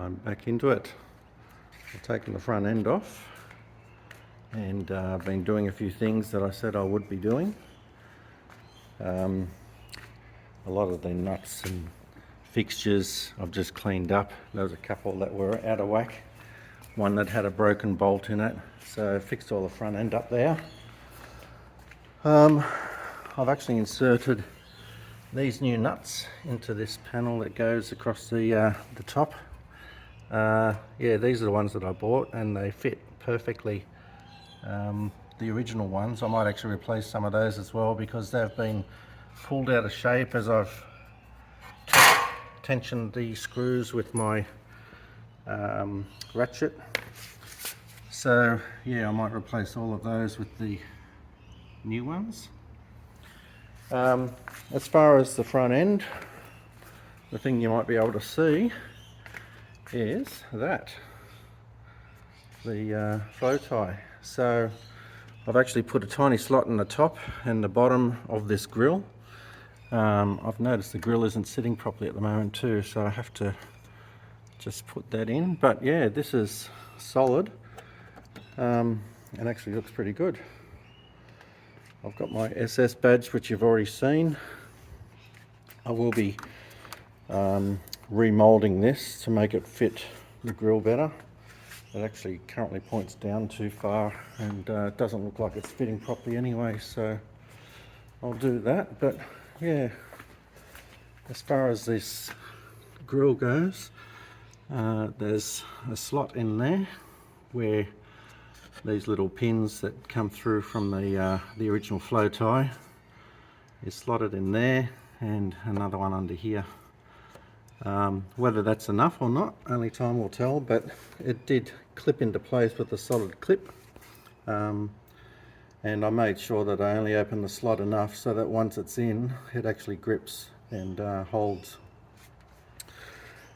back into it. I've taken the front end off and been doing a few things that I said I would be doing. A lot of the nuts and fixtures I've just cleaned up. There was a couple that were out of whack. One that had a broken bolt in it, so I fixed all the front end up there. I've actually inserted these new nuts into this panel that goes across the top. Yeah, these are the ones that I bought and they fit perfectly. The original ones, I might actually replace some of those as well because they've been pulled out of shape as I've tensioned the screws with my ratchet. So yeah, I might replace all of those with the new ones. As far as the front end, the thing you might be able to see is that the flow tie. So I've actually put a tiny slot in the top and the bottom of this grill. I've noticed the grill isn't sitting properly at the moment too, so I have to just put that in. But yeah, this is solid and actually looks pretty good. I've got my SS badge, which you've already seen. I will be remolding this to make it fit the grill better. It actually currently points down too far and it doesn't look like it's fitting properly anyway, so I'll do that. But yeah, as far as this grill goes, there's a slot in there where these little pins that come through from the original flow tie is slotted in there, and another one under here. Whether that's enough or not, only time will tell, but it did clip into place with a solid clip. And I made sure that I only opened the slot enough so that once it's in, it actually grips and holds.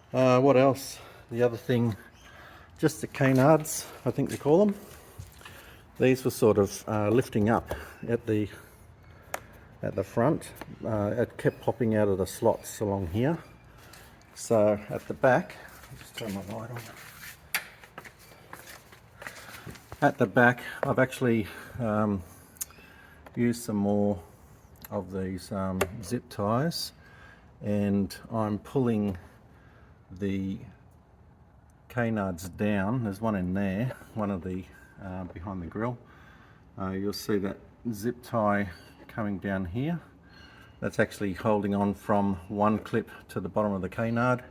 What else? The other thing, just the canards, I think they call them. These were sort of lifting up at the front. It kept popping out of the slots along here. So at the back, I'll just turn my light on. At the back, I've actually used some more of these zip ties, and I'm pulling the canards down. There's one in there, one of the behind the grill. You'll see that zip tie coming down here. That's actually holding on from one clip to the bottom of the canard,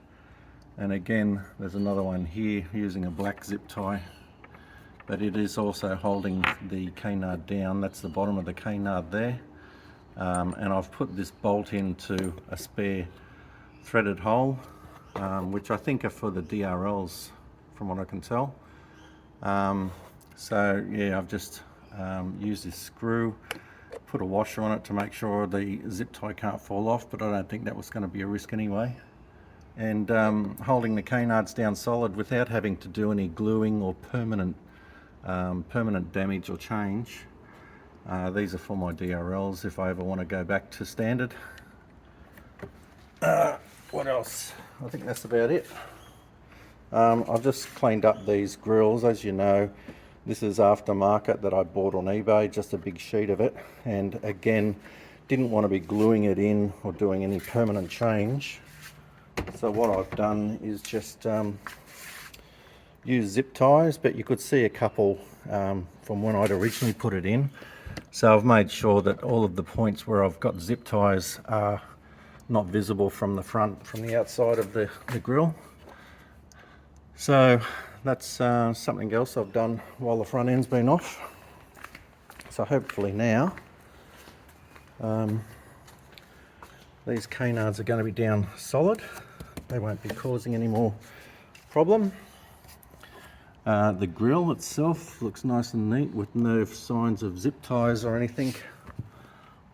and again there's another one here using a black zip tie, but it is also holding the canard down. That's the bottom of the canard there. And I've put this bolt into a spare threaded hole, which I think are for the DRLs from what I can tell. So yeah, I've just used this screw, put a washer on it to make sure the zip tie can't fall off, but I don't think that was going to be a risk anyway. And holding the canards down solid without having to do any gluing or permanent damage or change. These are for my DRLs if I ever want to go back to standard. What else? I think that's about it. I've just cleaned up these grills. As you know, this is aftermarket that I bought on eBay, just a big sheet of it, and again didn't want to be gluing it in or doing any permanent change. So what I've done is just use zip ties, but you could see a couple from when I'd originally put it in. So I've made sure that all of the points where I've got zip ties are not visible from the front, from the outside of the grill. So that's something else I've done while the front end's been off. So hopefully now these canards are going to be down solid. They won't be causing any more problem. The grill itself looks nice and neat with no signs of zip ties or anything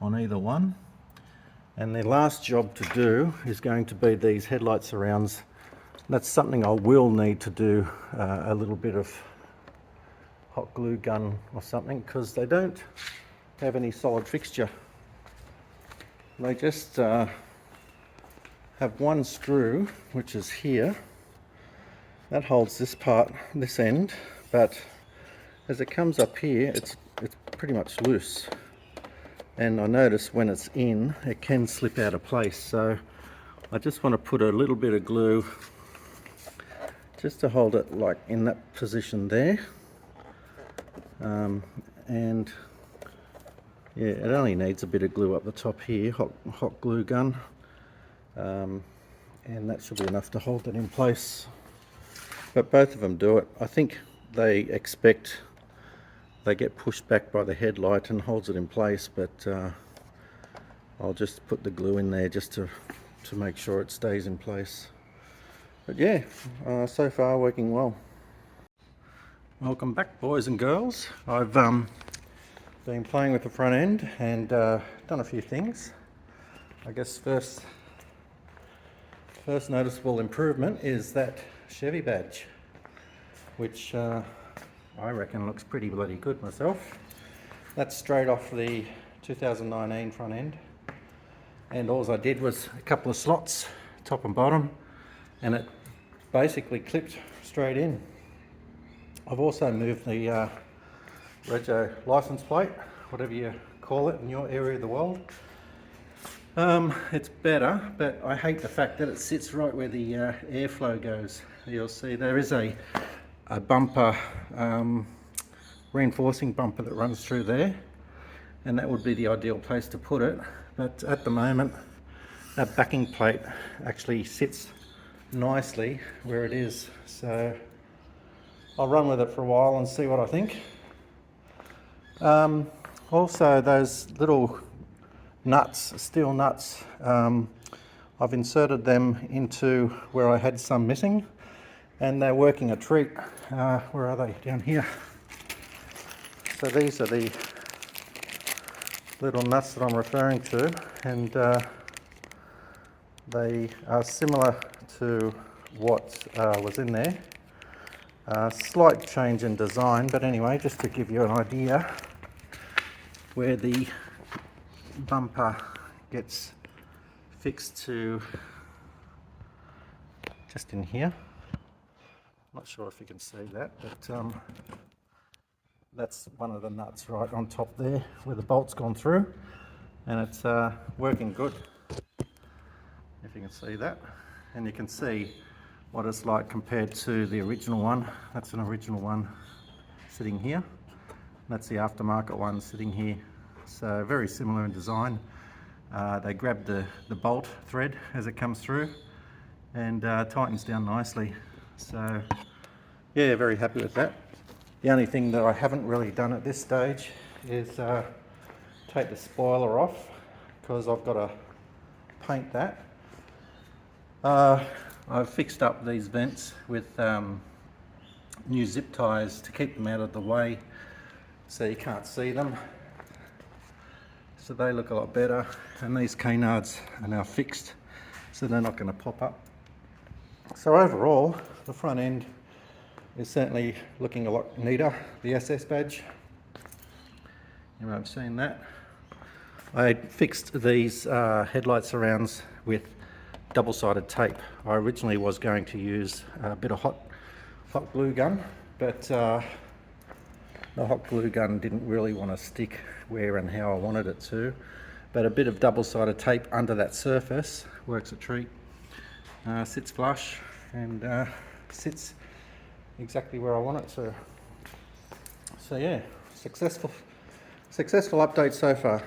on either one. And the last job to do is going to be these headlight surrounds. That's something I will need to do a little bit of hot glue gun or something, because they don't have any solid fixture. They just have one screw, which is here, That holds this part, this end, but as it comes up here, it's pretty much loose. And I notice when it's in, it can slip out of place. So I just want to put a little bit of glue just to hold it like in that position there. And yeah, it only needs a bit of glue up the top here, hot glue gun. And that should be enough to hold it in place. But both of them do it. I think they expect they get pushed back by the headlight and holds it in place, but I'll just put the glue in there just to make sure it stays in place. But yeah, so far working well. Welcome back, boys and girls. I've been playing with the front end and done a few things. I guess first noticeable improvement is that Chevy badge, which I reckon looks pretty bloody good myself. That's straight off the 2019 front end, and all I did was a couple of slots, top and bottom, and it basically clipped straight in. I've also moved the Rego license plate, whatever you call it in your area of the world. It's better, but I hate the fact that it sits right where the airflow goes. You'll see there is a bumper, reinforcing bumper that runs through there, and that would be the ideal place to put it. But at the moment, that backing plate actually sits nicely where it is. So I'll run with it for a while and see what I think. Also, those little nuts, steel nuts, I've inserted them into where I had some missing, and they're working a treat. Where are they? Down here. So these are the little nuts that I'm referring to, and they are similar to what was in there. Slight change in design, but anyway, just to give you an idea where the bumper gets fixed to, just in here. Not sure if you can see that, but that's one of the nuts right on top there where the bolt's gone through, and it's working good, if you can see that. And you can see what it's like compared to the original one. That's an original one sitting here. That's the aftermarket one sitting here. So very similar in design. They grab the bolt thread as it comes through and tightens down nicely. So yeah, very happy with that. The only thing that I haven't really done at this stage is take the spoiler off, because I've got to paint that. I've fixed up these vents with new zip ties to keep them out of the way so you can't see them. So they look a lot better, and these canards are now fixed so they're not going to pop up. So overall, the front end is certainly looking a lot neater. The SS badge, you may have seen that. I fixed these headlight surrounds with double-sided tape. I originally was going to use a bit of hot glue gun, but the hot glue gun didn't really want to stick where and how I wanted it to. But a bit of double-sided tape under that surface works a treat. Sits flush and sits exactly where I want it to. So yeah, successful update so far.